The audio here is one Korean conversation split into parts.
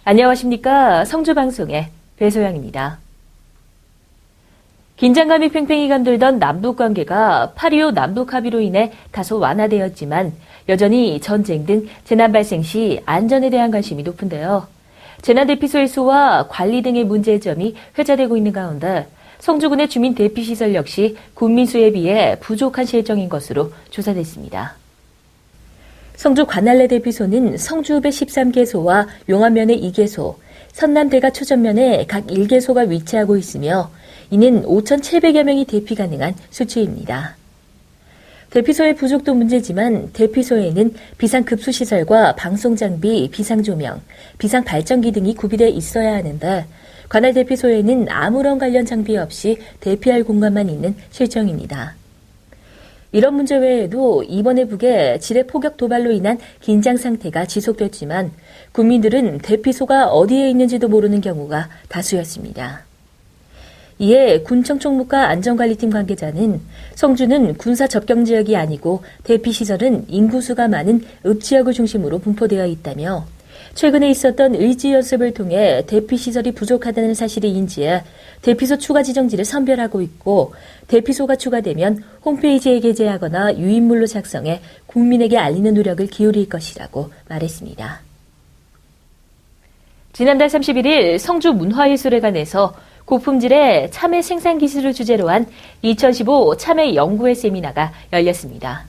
안녕하십니까. 성주방송의 배소영입니다. 긴장감이 팽팽히 감돌던 남북관계가 8.25 남북합의로 인해 다소 완화되었지만 여전히 전쟁 등 재난 발생 시 안전에 대한 관심이 높은데요. 재난 대피 소일소와 관리 등의 문제점이 회자되고 있는 가운데 성주군의 주민 대피 시설 역시 군민 수에 비해 부족한 실정인 것으로 조사됐습니다. 성주 관할내 대피소는 성주읍의 13개소와 용안면의 2개소, 선남대가 초전면에 각 1개소가 위치하고 있으며 이는 5,700여 명이 대피 가능한 수치입니다. 대피소의 부족도 문제지만 대피소에는 비상급수시설과 방송장비, 비상조명, 비상발전기 등이 구비되어 있어야 하는데 관할 대피소에는 아무런 관련 장비 없이 대피할 공간만 있는 실정입니다. 이런 문제 외에도 이번에 북의 지뢰 포격 도발로 인한 긴장 상태가 지속됐지만 국민들은 대피소가 어디에 있는지도 모르는 경우가 다수였습니다. 이에 군청 총무과 안전관리팀 관계자는 성주는 군사 접경 지역이 아니고 대피시설은 인구수가 많은 읍지역을 중심으로 분포되어 있다며 최근에 있었던 의지 연습을 통해 대피시설이 부족하다는 사실을 인지해 대피소 추가 지정지를 선별하고 있고 대피소가 추가되면 홈페이지에 게재하거나 유인물로 작성해 국민에게 알리는 노력을 기울일 것이라고 말했습니다. 지난달 31일 성주 문화예술회관에서 고품질의 참외 생산 기술을 주제로 한 2015 참외 연구회 세미나가 열렸습니다.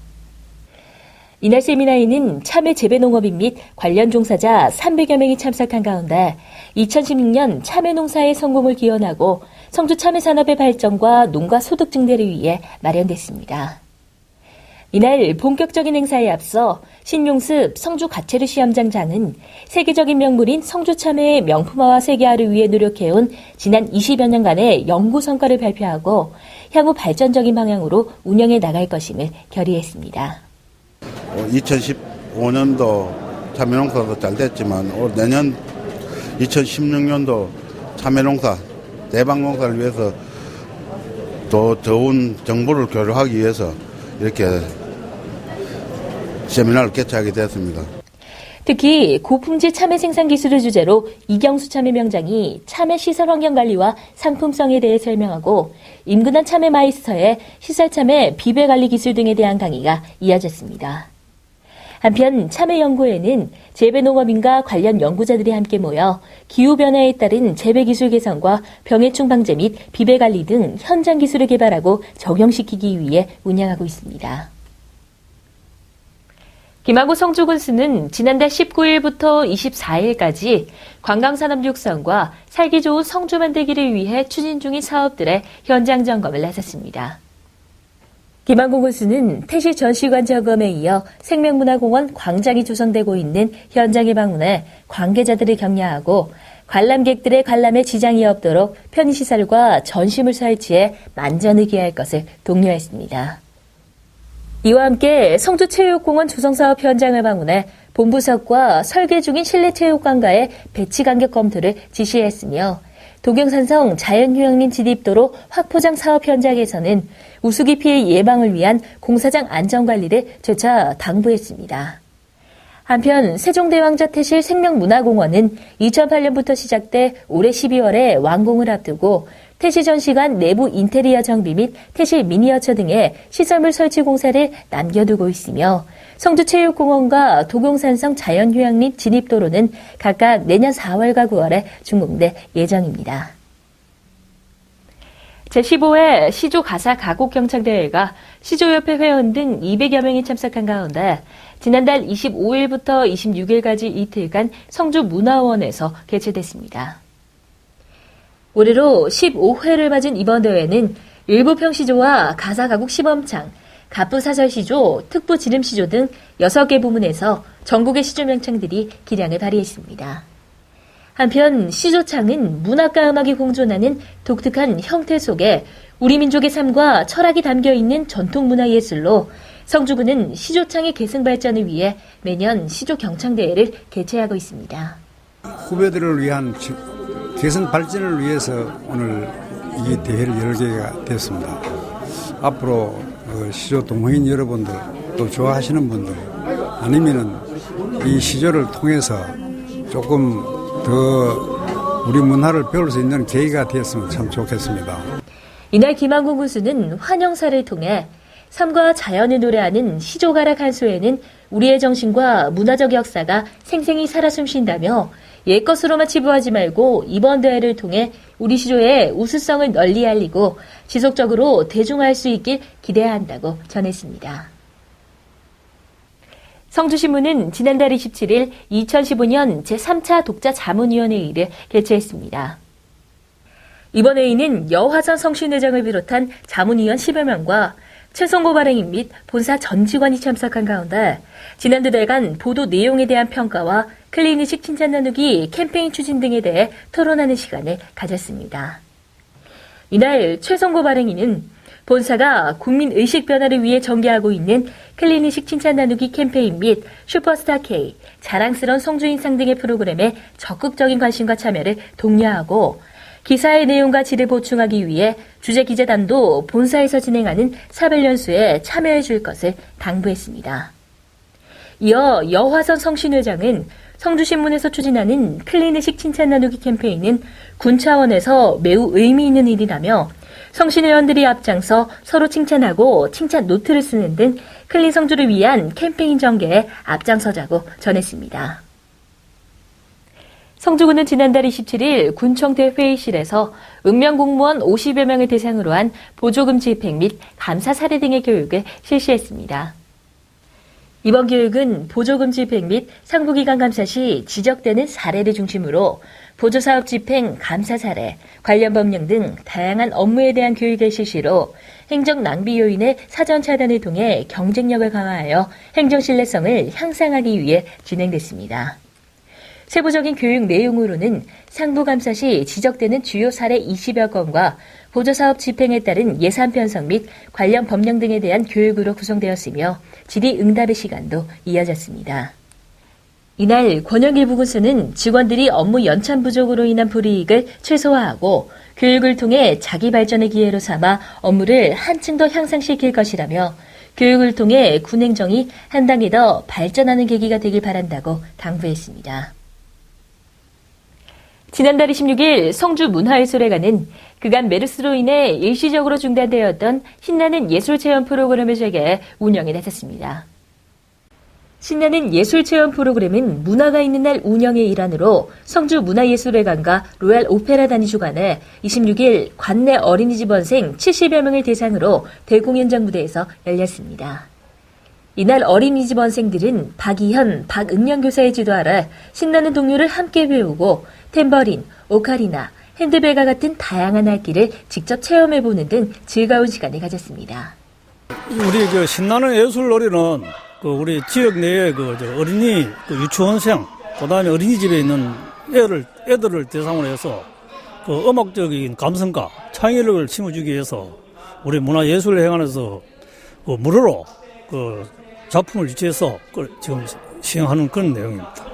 이날 세미나에는 참외 재배 농업인 및 관련 종사자 300여 명이 참석한 가운데 2016년 참외 농사의 성공을 기원하고 성주 참외 산업의 발전과 농가 소득 증대를 위해 마련됐습니다. 이날 본격적인 행사에 앞서 신용습 성주 가채르 시험장장은 세계적인 명물인 성주 참외의 명품화와 세계화를 위해 노력해온 지난 20여 년간의 연구 성과를 발표하고 향후 발전적인 방향으로 운영해 나갈 것임을 결의했습니다. 2015년도 참외농사도 잘 됐지만 내년 2016년도 참외농사 대박농사를 위해서 더 좋은 정보를 교류하기 위해서 이렇게 세미나를 개최하게 되었습니다. 특히 고품질 참외 생산 기술을 주제로 이경수 참외 명장이 참외 시설 환경 관리와 상품성에 대해 설명하고 임근한 참외 마이스터의 시설 참외 비배 관리 기술 등에 대한 강의가 이어졌습니다. 한편 참외 연구회는 재배농업인과 관련 연구자들이 함께 모여 기후변화에 따른 재배기술 개선과 병해충 방제 및 비배관리 등 현장 기술을 개발하고 적용시키기 위해 운영하고 있습니다. 김하구 성주군수는 지난달 19일부터 24일까지 관광산업 육성과 살기 좋은 성주 만들기를 위해 추진 중인 사업들의 현장 점검을 나섰습니다. 김한구 군수는 태시 전시관 점검에 이어 생명문화공원 광장이 조성되고 있는 현장에 방문해 관계자들을 격려하고 관람객들의 관람에 지장이 없도록 편의시설과 전시물 설치에 만전을 기할 것을 독려했습니다. 이와 함께 성주체육공원 조성사업 현장을 방문해 본부석과 설계 중인 실내체육관과의 배치 간격 검토를 지시했으며 도경산성 자연휴양림 진입도로 확포장 사업 현장에서는 우수기 피해 예방을 위한 공사장 안전관리를 재차 당부했습니다. 한편 세종대왕자 태실 생명문화공원은 2008년부터 시작돼 올해 12월에 완공을 앞두고 태시전시관 내부 인테리어 정비 및 태실 미니어처 등의 시설물 설치 공사를 남겨두고 있으며 성주체육공원과 도경산성 자연휴양림 진입도로는 각각 내년 4월과 9월에 준공될 예정입니다. 제15회 시조 가사 가곡 경창대회가 시조협회 회원 등 200여 명이 참석한 가운데 지난달 25일부터 26일까지 이틀간 성주문화원에서 개최됐습니다. 올해로 15회를 맞은 이번 대회는 일부평시조와 가사가곡 시범창, 갑부사설시조, 특부지름시조 등 6개 부문에서 전국의 시조 명창들이 기량을 발휘했습니다. 한편 시조창은 문학과 음악이 공존하는 독특한 형태 속에 우리 민족의 삶과 철학이 담겨있는 전통문화예술로 성주군은 시조창의 계승 발전을 위해 매년 시조 경창대회를 개최하고 있습니다. 후배들을 위한 개성 발전을 위해서 오늘 이 대회를 열게 됐습니다. 앞으로 시조 동호인 여러분들 또 좋아하시는 분들 아니면은 이 시조를 통해서 조금 더 우리 문화를 배울 수 있는 계기가 되었으면 참 좋겠습니다. 이날 김한곤 군수는 환영사를 통해 삶과 자연을 노래하는 시조가락 한 소에는 우리의 정신과 문화적 역사가 생생히 살아 숨쉰다며 옛것으로만 치부하지 말고 이번 대회를 통해 우리 시조의 우수성을 널리 알리고 지속적으로 대중화할 수 있길 기대해야 한다고 전했습니다. 성주신문은 지난달 27일 2015년 제3차 독자 자문위원회의를 개최했습니다. 이번 회의는 여화선 성신회장을 비롯한 자문위원 10여 명과 최성고 발행인 및 본사 전 직원이 참석한 가운데 지난 두 달간 보도 내용에 대한 평가와 클린의식 칭찬 나누기 캠페인 추진 등에 대해 토론하는 시간을 가졌습니다. 이날 최성고 발행인은 본사가 국민의식 변화를 위해 전개하고 있는 클린의식 칭찬 나누기 캠페인 및 슈퍼스타 K, 자랑스러운 성주인상 등의 프로그램에 적극적인 관심과 참여를 독려하고 기사의 내용과 질을 보충하기 위해 주재 기자단도 본사에서 진행하는 사별연수에 참여해 줄 것을 당부했습니다. 이어 여화선 성신회장은 성주신문에서 추진하는 클린의식 칭찬 나누기 캠페인은 군 차원에서 매우 의미 있는 일이라며 성신회원들이 앞장서 서로 칭찬하고 칭찬 노트를 쓰는 등 클린 성주를 위한 캠페인 전개에 앞장서자고 전했습니다. 성주군은 지난달 27일 군청대 회의실에서 읍면 공무원 50여 명을 대상으로 한 보조금 집행 및 감사 사례 등의 교육을 실시했습니다. 이번 교육은 보조금 집행 및 상부기관 감사 시 지적되는 사례를 중심으로 보조사업 집행, 감사 사례, 관련 법령 등 다양한 업무에 대한 교육의 실시로 행정 낭비 요인의 사전 차단을 통해 경쟁력을 강화하여 행정 신뢰성을 향상하기 위해 진행됐습니다. 세부적인 교육 내용으로는 상부감사 시 지적되는 주요 사례 20여 건과 보조사업 집행에 따른 예산 편성 및 관련 법령 등에 대한 교육으로 구성되었으며 질의응답의 시간도 이어졌습니다. 이날 권영길부 군수는 직원들이 업무 연참 부족으로 인한 불이익을 최소화하고 교육을 통해 자기 발전의 기회로 삼아 업무를 한층 더 향상시킬 것이라며 교육을 통해 군 행정이 한 단계 더 발전하는 계기가 되길 바란다고 당부했습니다. 지난달 26일 성주문화예술회관은 그간 메르스로 인해 일시적으로 중단되었던 신나는 예술체험 프로그램을 재개해 운영에 나섰습니다. 신나는 예술체험 프로그램은 문화가 있는 날 운영의 일환으로 성주문화예술회관과 로얄 오페라단이 주관해 26일 관내 어린이집원생 70여 명을 대상으로 대공연장 무대에서 열렸습니다. 이날 어린이집원생들은 박이현, 박은영 교사의 지도 아래 신나는 동요를 함께 배우고 탬버린, 오카리나, 핸드벨과 같은 다양한 악기를 직접 체험해보는 등 즐거운 시간을 가졌습니다. 우리 신나는 예술놀이는 우리 지역 내에 어린이 유치원생, 그다음에 어린이집에 있는 애들을 대상으로 해서 음악적인 감성과 창의력을 심어주기 위해서 우리 문화예술회관에서 무료로 작품을 유치해서 지금 시행하는 그런 내용입니다.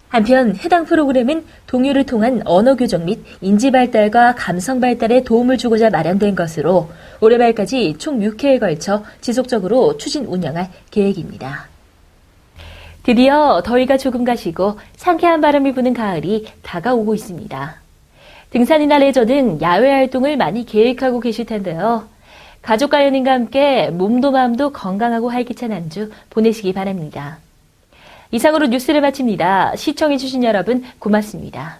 한편 해당 프로그램은 동요를 통한 언어 교정 및 인지 발달과 감성 발달에 도움을 주고자 마련된 것으로 올해 말까지 총 6회에 걸쳐 지속적으로 추진 운영할 계획입니다. 드디어 더위가 조금 가시고 상쾌한 바람이 부는 가을이 다가오고 있습니다. 등산이나 레저 등 야외 활동을 많이 계획하고 계실 텐데요. 가족과 연인과 함께 몸도 마음도 건강하고 활기찬 한 주 보내시기 바랍니다. 이상으로 뉴스를 마칩니다. 시청해주신 여러분 고맙습니다.